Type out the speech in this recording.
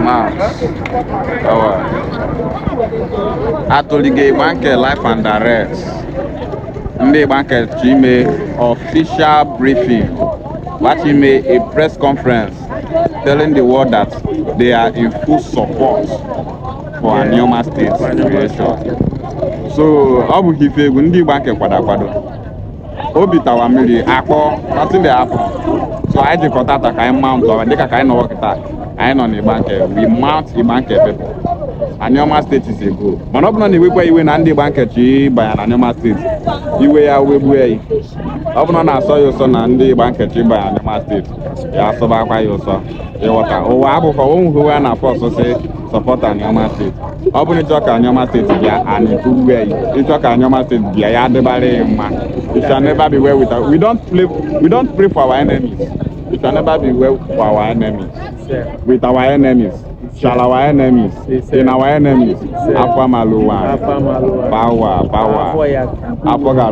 mouth. Atolige banke life and direct. Ndị banke chime official briefing. What made a press conference telling the world that they are in full support for Anioma State creation. So, ọ bụ ife egwu ndị banke kwado. Obi tawa mmiri akpọ nothing dey happen. So anyị jikọta ka anyị mount ọwa dịka ka anyị nọ kịta anyị nọ n'Igbanke we mount Igbanke people. Anioma State is a go. Mana ọ bụrụ na iwekwa iwe na ndị Igbanke chi banya na Anioma State iwe ya wegbuo ya. Ọ bụrụ na asọ ya ụsọ na ndị Igbanke chi banya Anioma State ya asọbakwa ya ụsọ ịghọta ụwa abụkọ onwuwe ya na fọs si support Anioma State. Ọ bụrụ ịchọ ka Anioma State bịa and improve ya ịchọ ka Anioma State bịa ya adịbara ya mma. We shall never be well with our, we don't pray for our enemies. We shall never be well for our enemies. With our enemies. Shall our enemies in our enemies. Afamaluwa. Power. Afoga.